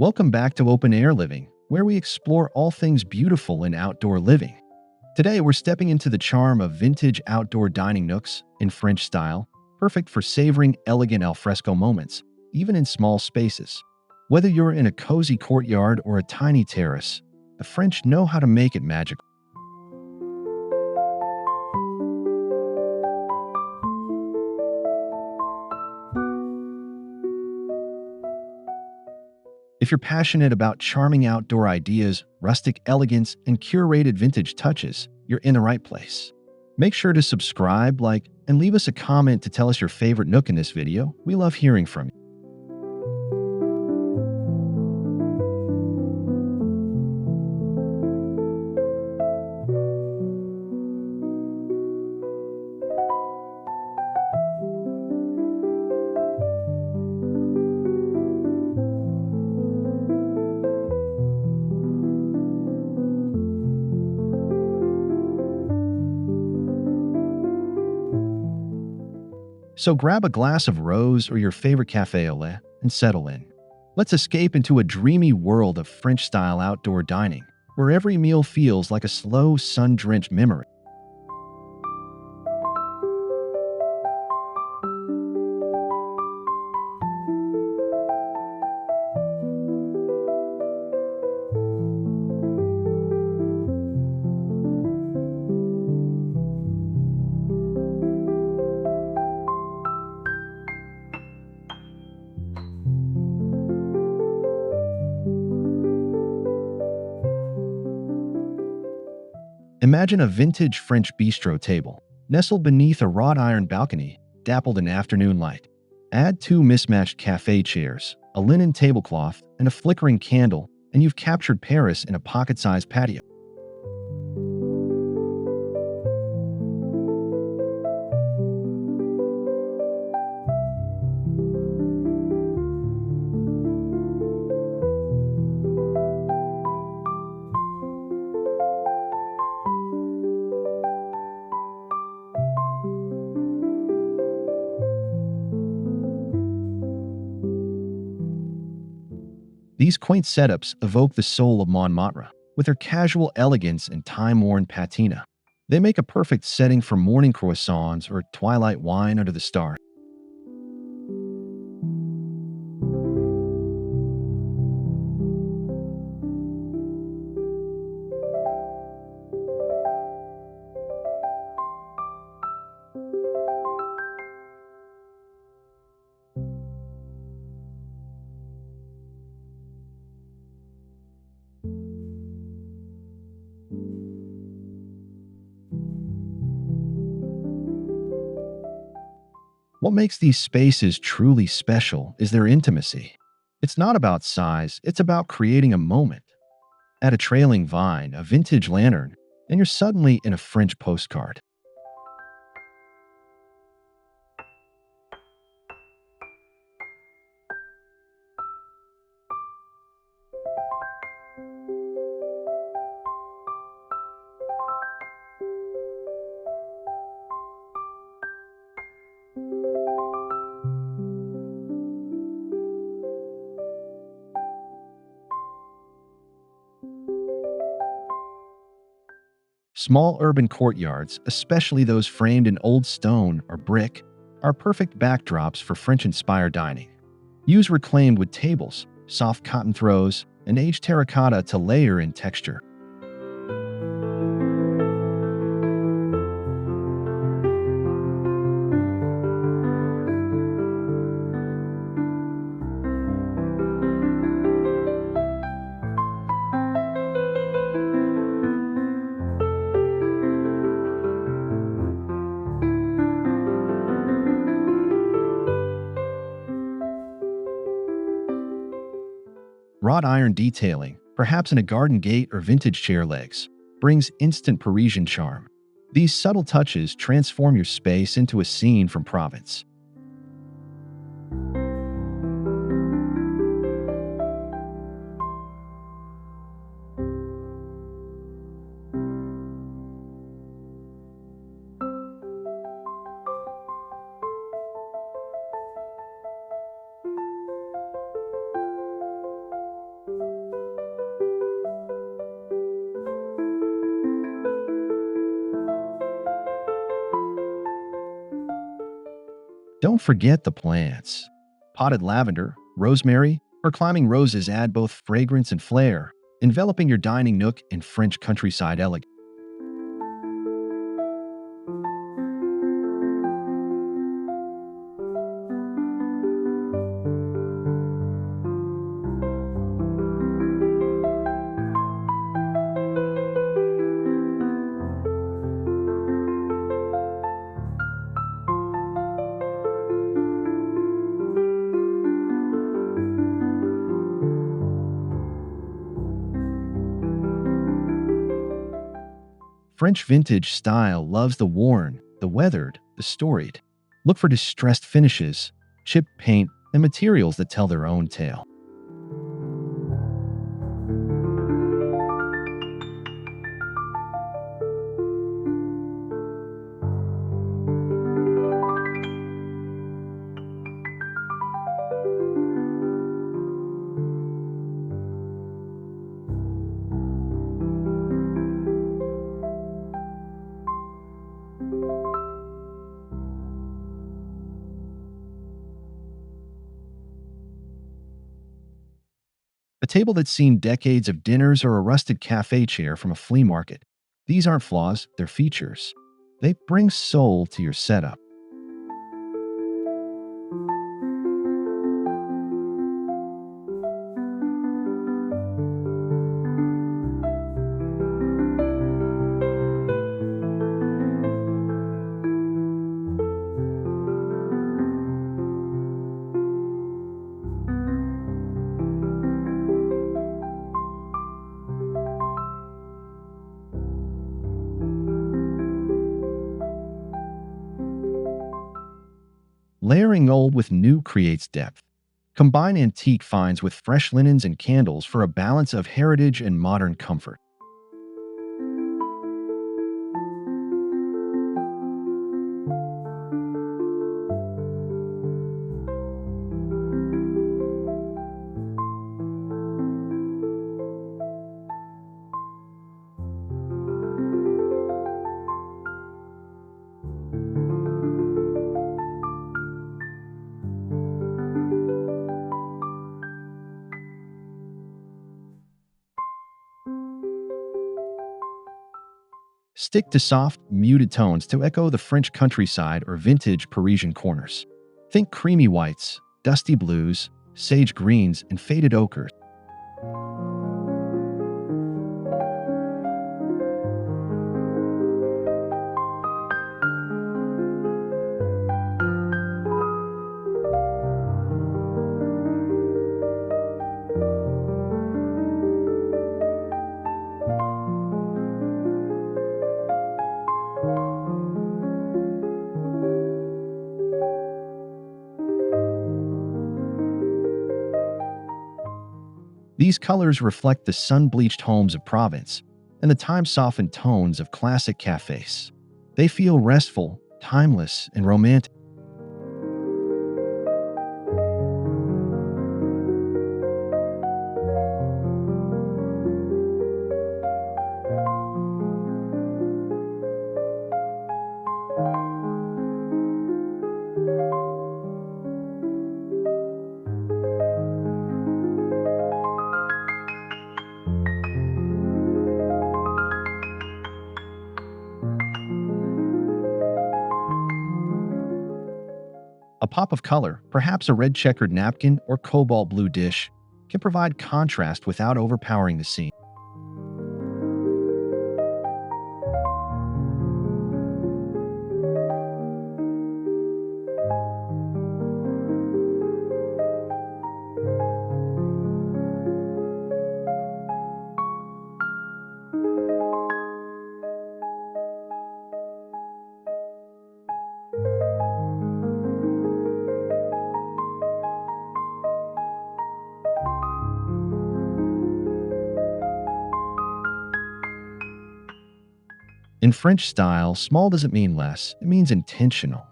Welcome back to Open Air Living, where we explore all things beautiful in outdoor living. Today, we're stepping into the charm of vintage outdoor dining nooks in French style, perfect for savoring elegant alfresco moments, even in small spaces. Whether you're in a cozy courtyard or a tiny terrace, the French know how to make it magical. If you're passionate about charming outdoor ideas, rustic elegance, and curated vintage touches, you're in the right place. Make sure to subscribe, like, and leave us a comment to tell us your favorite nook in this video. We love hearing from you. So grab a glass of rose or your favorite cafe au lait and settle in. Let's escape into a dreamy world of French-style outdoor dining, where every meal feels like a slow, sun-drenched memory. Imagine a vintage French bistro table, nestled beneath a wrought iron balcony, dappled in afternoon light. Add two mismatched cafe chairs, a linen tablecloth, and a flickering candle, and you've captured Paris in a pocket-sized patio. These quaint setups evoke the soul of Montmartre, with their casual elegance and time-worn patina. They make a perfect setting for morning croissants or twilight wine under the stars. What makes these spaces truly special is their intimacy. It's not about size, it's about creating a moment. Add a trailing vine, a vintage lantern, and you're suddenly in a French postcard. Small urban courtyards, especially those framed in old stone or brick, are perfect backdrops for French-inspired dining. Use reclaimed wood tables, soft cotton throws, and aged terracotta to layer in texture. Wrought iron detailing, perhaps in a garden gate or vintage chair legs, brings instant Parisian charm. These subtle touches transform your space into a scene from Provence. Don't forget the plants. Potted lavender, rosemary, or climbing roses add both fragrance and flair, enveloping your dining nook in French countryside elegance. French vintage style loves the worn, the weathered, the storied. Look for distressed finishes, chipped paint, and materials that tell their own tale. A table that's seen decades of dinners or a rusted cafe chair from a flea market. These aren't flaws, they're features. They bring soul to your setup. Layering old with new creates depth. Combine antique finds with fresh linens and candles for a balance of heritage and modern comfort. Stick to soft, muted tones to echo the French countryside or vintage Parisian corners. Think creamy whites, dusty blues, sage greens, and faded ochres. These colors reflect the sun-bleached homes of Provence and the time-softened tones of classic cafes. They feel restful, timeless, and romantic. A pop of color, perhaps a red checkered napkin or cobalt blue dish, can provide contrast without overpowering the scene. In French style, small doesn't mean less, it means intentional.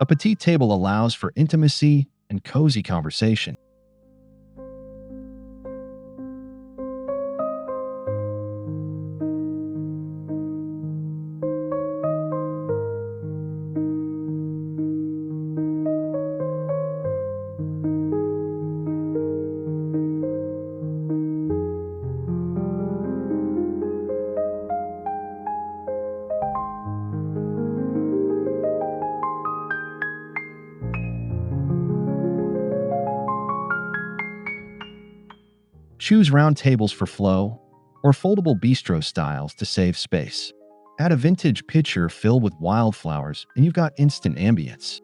A petite table allows for intimacy and cozy conversation. Choose round tables for flow or foldable bistro styles to save space. Add a vintage pitcher filled with wildflowers and you've got instant ambience.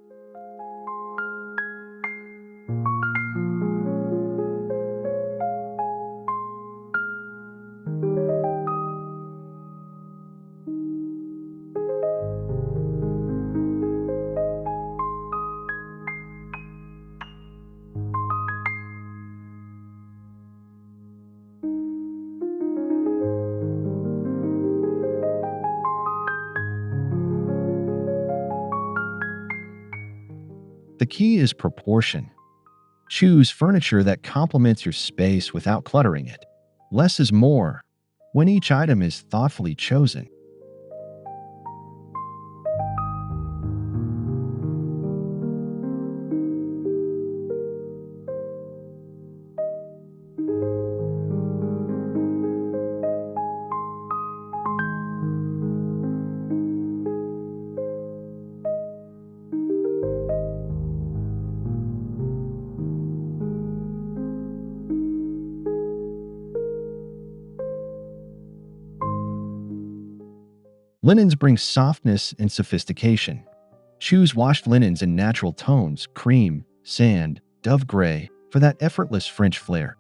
The key is proportion. Choose furniture that complements your space without cluttering it. Less is more when each item is thoughtfully chosen. Linens bring softness and sophistication. Choose washed linens in natural tones, cream, sand, dove gray, for that effortless French flair.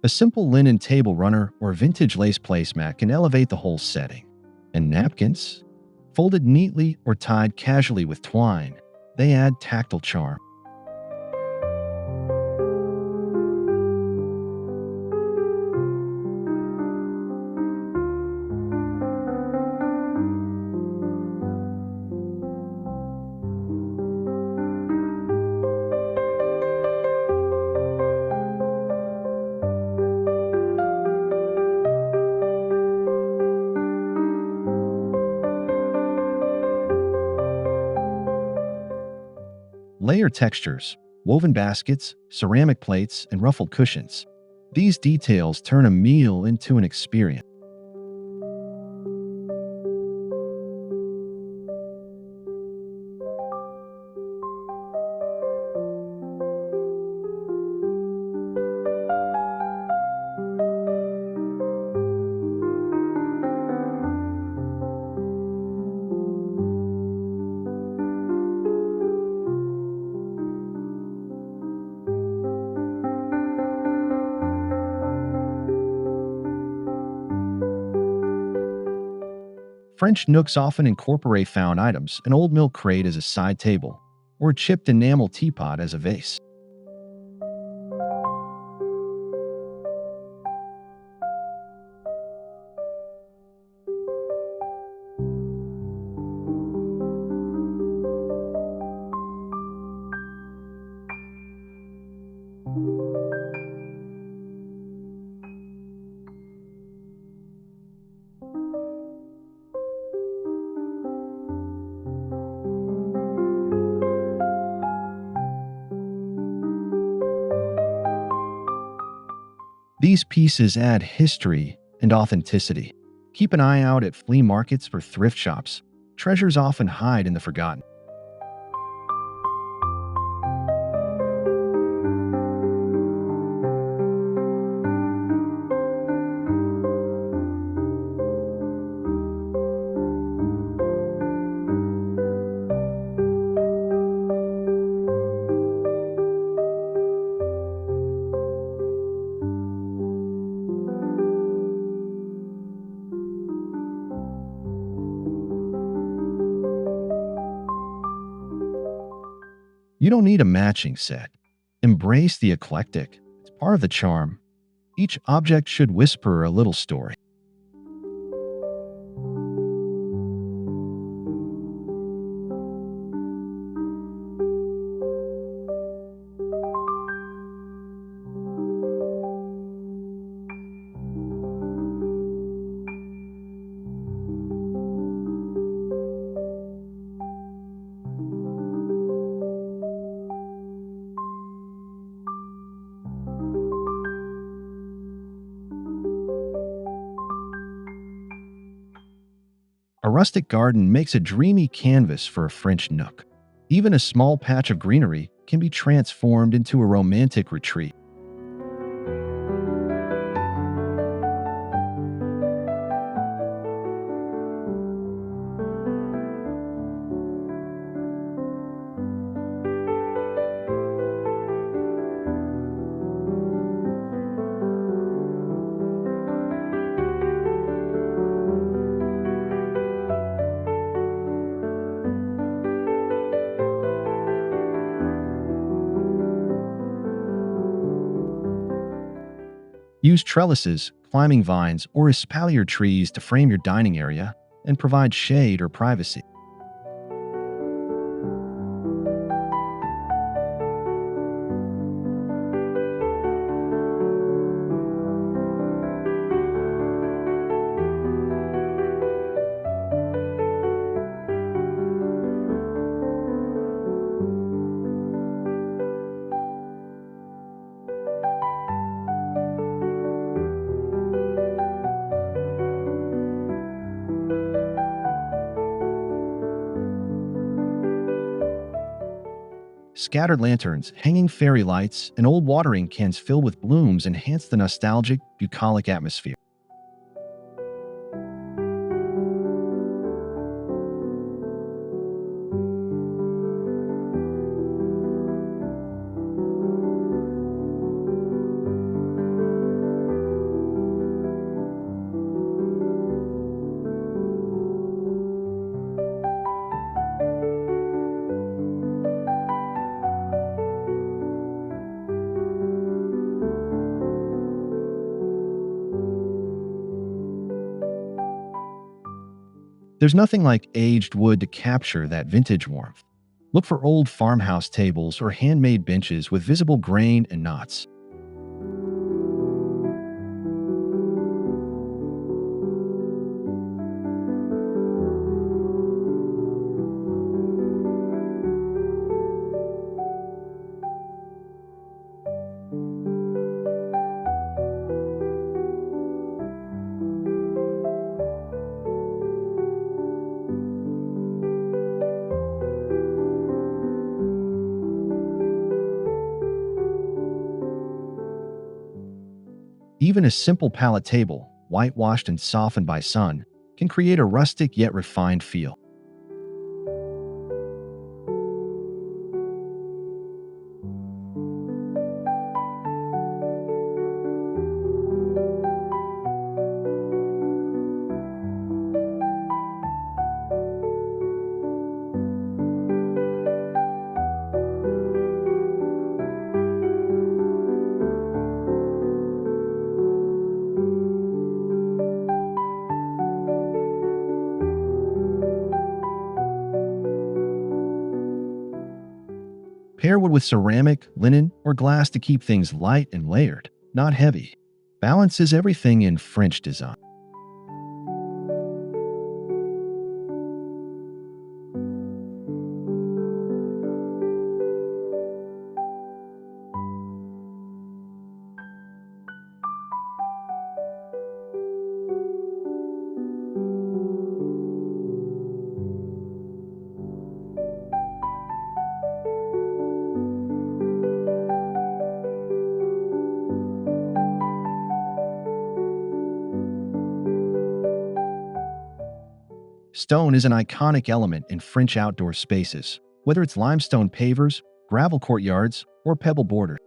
A simple linen table runner or vintage lace placemat can elevate the whole setting. And napkins? Folded neatly or tied casually with twine, they add tactile charm. Layer textures, woven baskets, ceramic plates, and ruffled cushions. These details turn a meal into an experience. French nooks often incorporate found items, an old milk crate as a side table, or a chipped enamel teapot as a vase. These pieces add history and authenticity. Keep an eye out at flea markets or thrift shops. Treasures often hide in the forgotten. You don't need a matching set. Embrace the eclectic. It's part of the charm. Each object should whisper a little story. A rustic garden makes a dreamy canvas for a French nook. Even a small patch of greenery can be transformed into a romantic retreat. Use trellises, climbing vines, or espalier trees to frame your dining area and provide shade or privacy. Scattered lanterns, hanging fairy lights, and old watering cans filled with blooms enhance the nostalgic, bucolic atmosphere. There's nothing like aged wood to capture that vintage warmth. Look for old farmhouse tables or handmade benches with visible grain and knots. Even a simple pallet table, whitewashed and softened by sun, can create a rustic yet refined feel. Pair wood with ceramic, linen, or glass to keep things light and layered, not heavy. Balance is everything in French design. Stone is an iconic element in French outdoor spaces, whether it's limestone pavers, gravel courtyards, or pebble borders.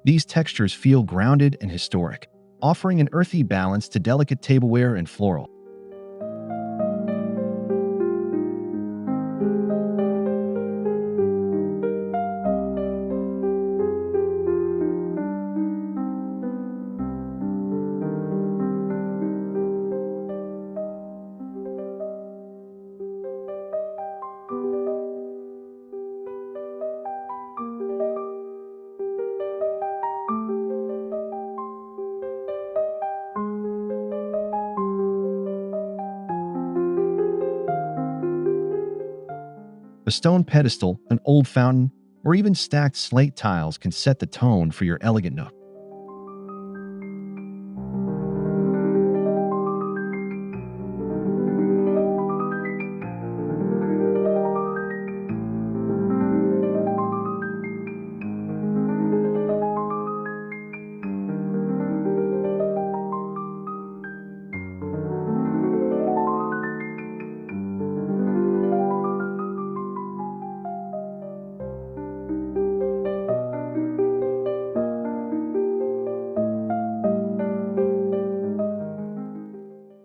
These textures feel grounded and historic, offering an earthy balance to delicate tableware and floral. A stone pedestal, an old fountain, or even stacked slate tiles can set the tone for your elegant nook.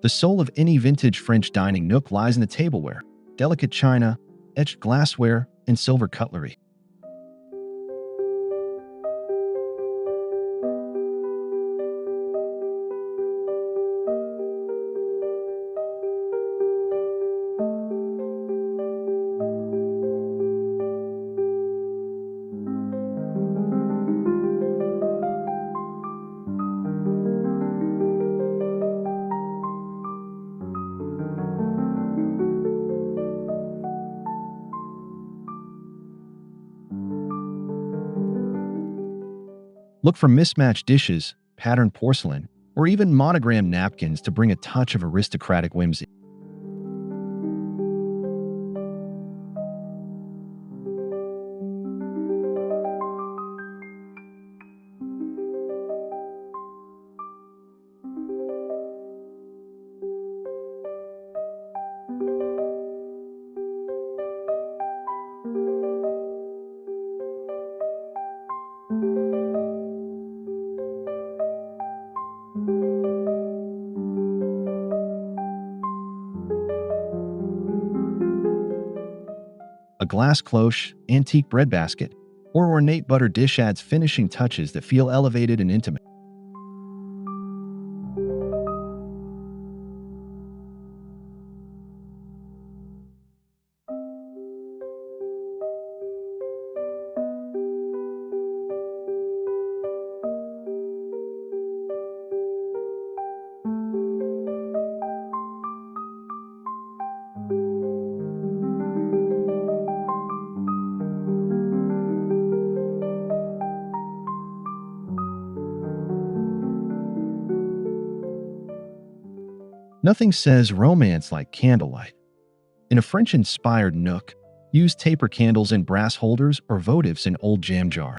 The soul of any vintage French dining nook lies in the tableware, delicate china, etched glassware, and silver cutlery. Look for mismatched dishes, patterned porcelain, or even monogrammed napkins to bring a touch of aristocratic whimsy. A glass cloche, antique breadbasket, or ornate butter dish adds finishing touches that feel elevated and intimate. Nothing says romance like candlelight. In a French-inspired nook, use taper candles in brass holders or votives in old jam jars.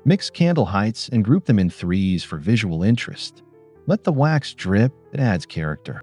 Mix candle heights and group them in threes for visual interest. Let the wax drip, it adds character.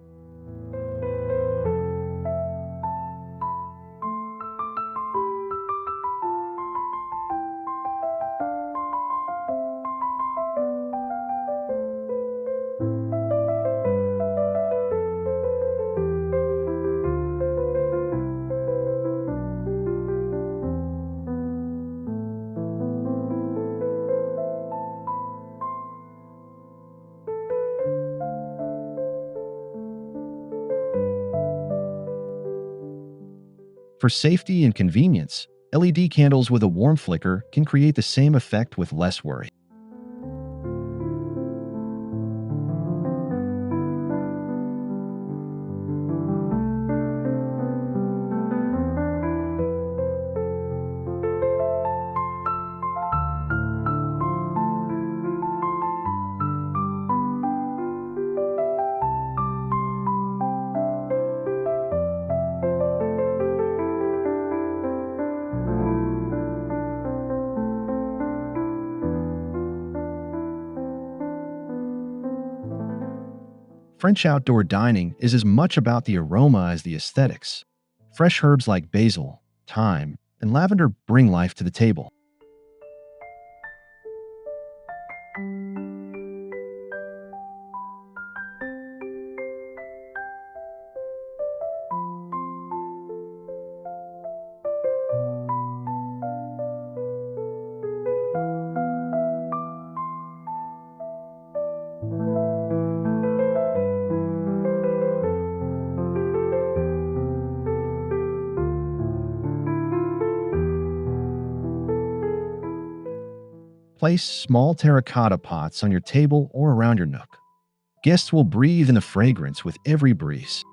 For safety and convenience, LED candles with a warm flicker can create the same effect with less worry. French outdoor dining is as much about the aroma as the aesthetics. Fresh herbs like basil, thyme, and lavender bring life to the table. Place small terracotta pots on your table or around your nook. Guests will breathe in the fragrance with every breeze.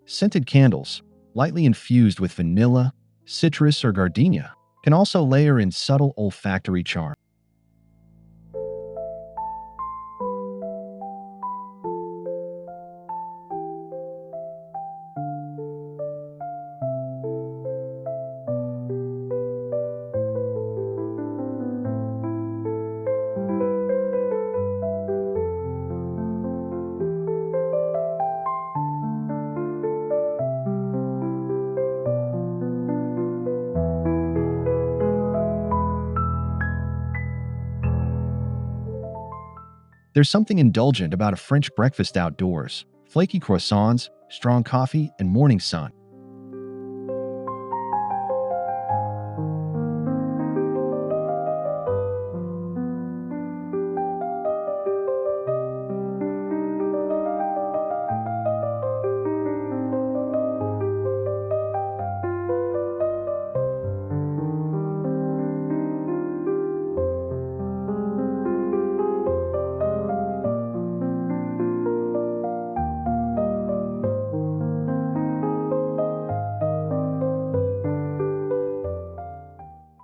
Scented candles, lightly infused with vanilla, citrus, or gardenia, can also layer in subtle olfactory charm. There's something indulgent about a French breakfast outdoors: flaky croissants, strong coffee, and morning sun.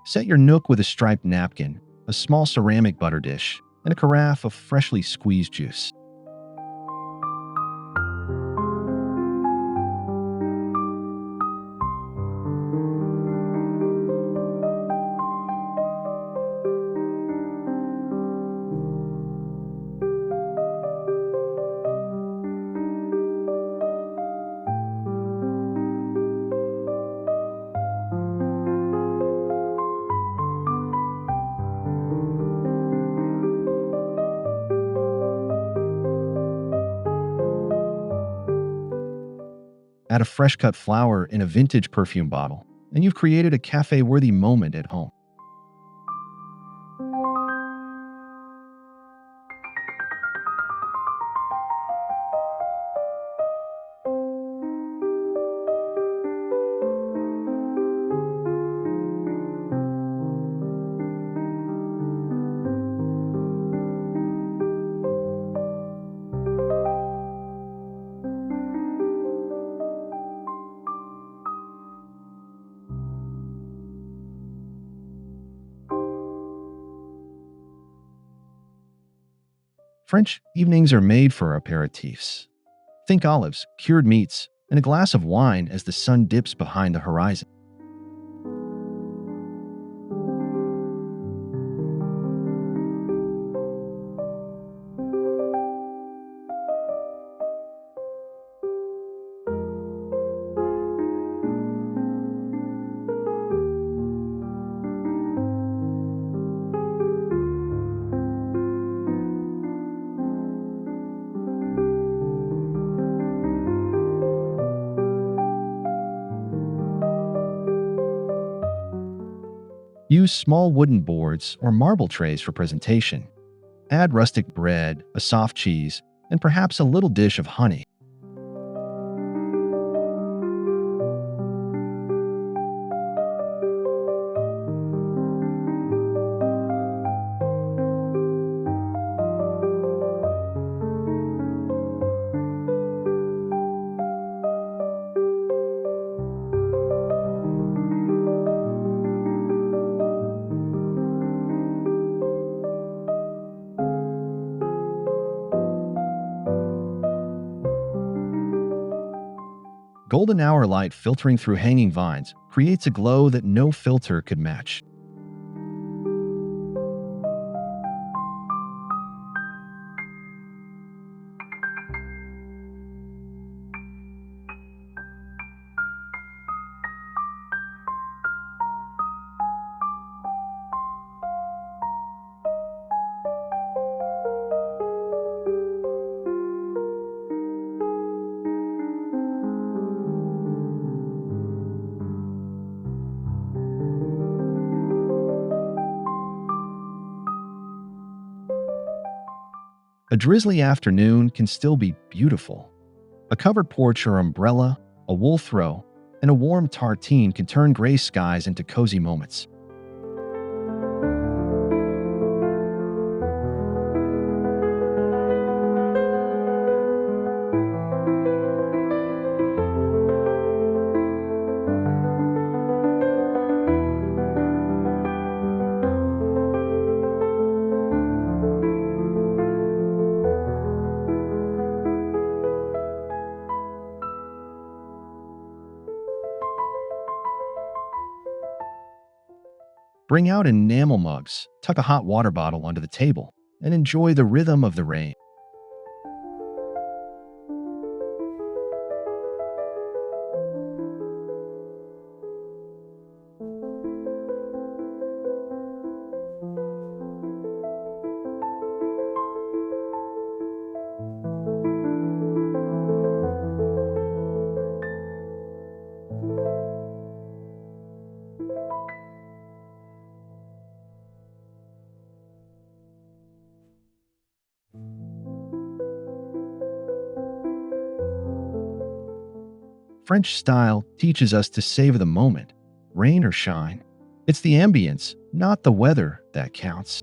Set your nook with a striped napkin, a small ceramic butter dish, and a carafe of freshly squeezed juice. Add a fresh cut flower in a vintage perfume bottle, and you've created a cafe worthy moment at home. French evenings are made for aperitifs. Think olives, cured meats, and a glass of wine as the sun dips behind the horizon. Use small wooden boards or marble trays for presentation. Add rustic bread, a soft cheese, and perhaps a little dish of honey. Golden hour light filtering through hanging vines creates a glow that no filter could match. A drizzly afternoon can still be beautiful. A covered porch or umbrella, a wool throw, and a warm tartine can turn gray skies into cozy moments. Bring out enamel mugs, tuck a hot water bottle under the table, and enjoy the rhythm of the rain. French style teaches us to savor the moment, rain or shine. It's the ambience, not the weather, that counts.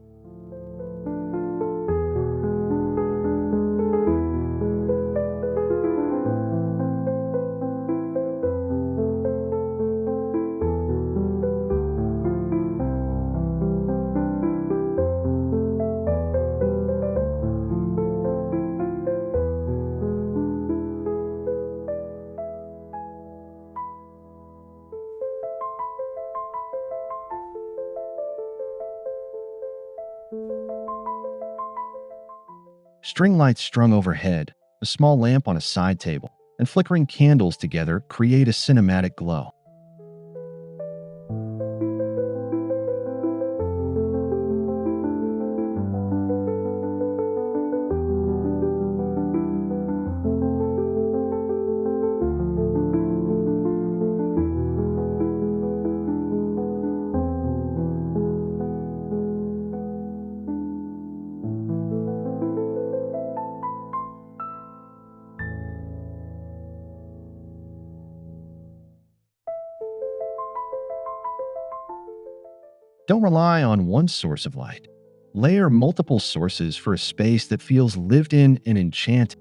String lights strung overhead, a small lamp on a side table, and flickering candles together create a cinematic glow. Don't rely on one source of light. Layer multiple sources for a space that feels lived in and enchanted.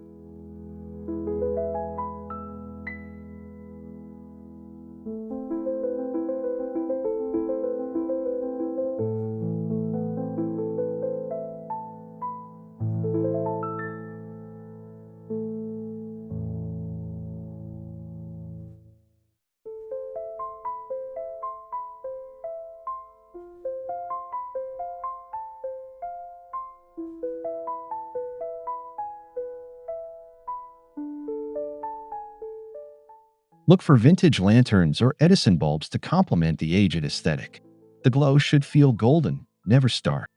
Look for vintage lanterns or Edison bulbs to complement the aged aesthetic. The glow should feel golden, never stark.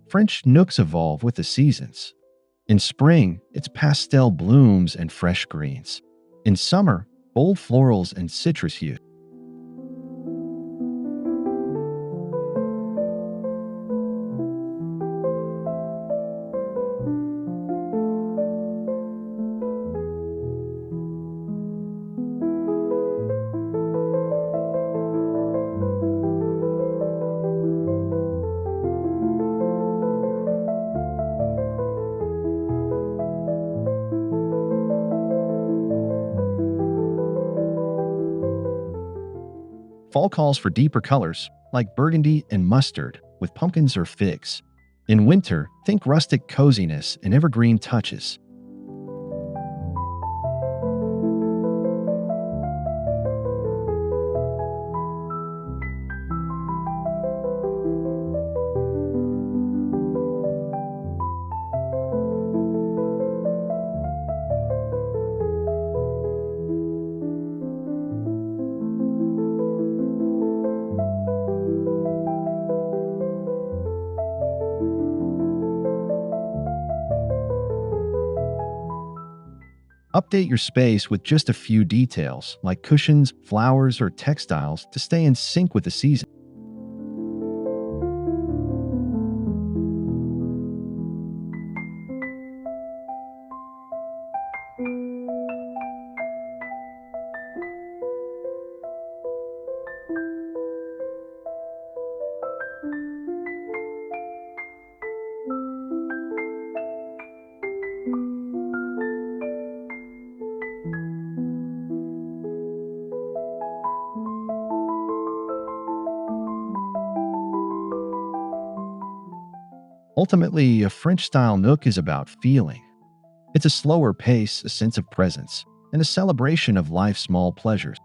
French nooks evolve with the seasons. In spring, it's pastel blooms and fresh greens. In summer, bold florals and citrus hues. Fall calls for deeper colors, like burgundy and mustard, with pumpkins or figs. In winter, think rustic coziness and evergreen touches. Update your space with just a few details, like cushions, flowers, or textiles, to stay in sync with the season. Ultimately, a French-style nook is about feeling. It's a slower pace, a sense of presence, and a celebration of life's small pleasures.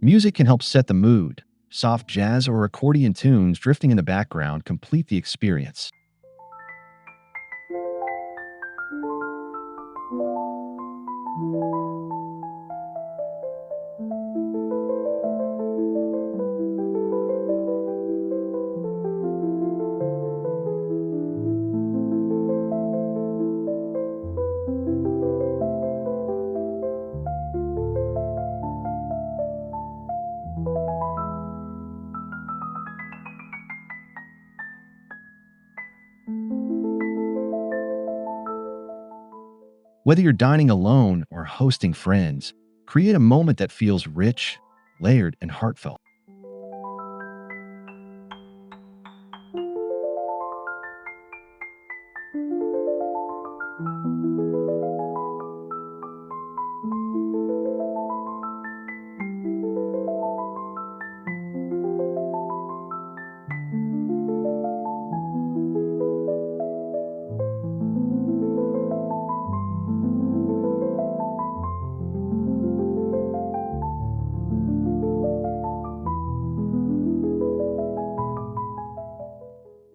Music can help set the mood. Soft jazz or accordion tunes drifting in the background complete the experience. Whether you're dining alone or hosting friends, create a moment that feels rich, layered, and heartfelt.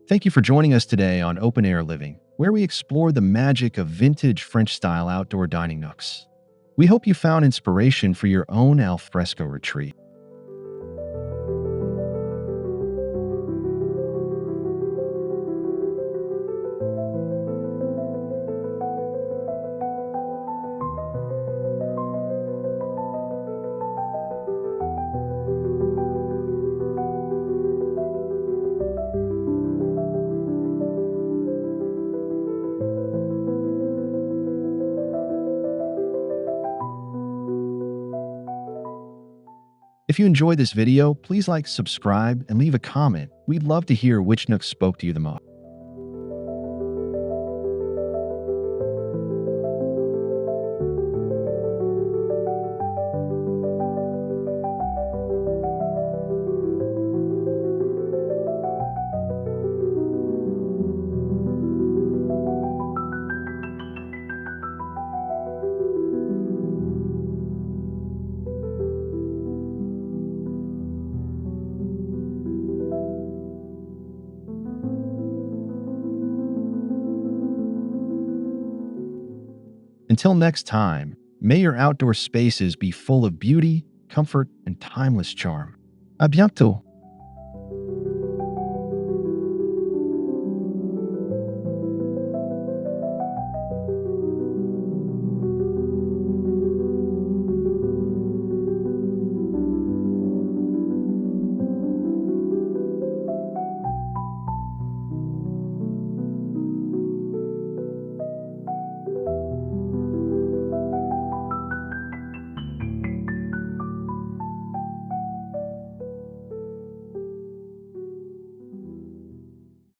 Thank you for joining us today on Open Air Living, where we explore the magic of vintage French-style outdoor dining nooks. We hope you found inspiration for your own alfresco retreat. If you enjoyed this video, please like, subscribe, and leave a comment. We'd love to hear which nook spoke to you the most. Until next time, may your outdoor spaces be full of beauty, comfort, and timeless charm. À bientôt!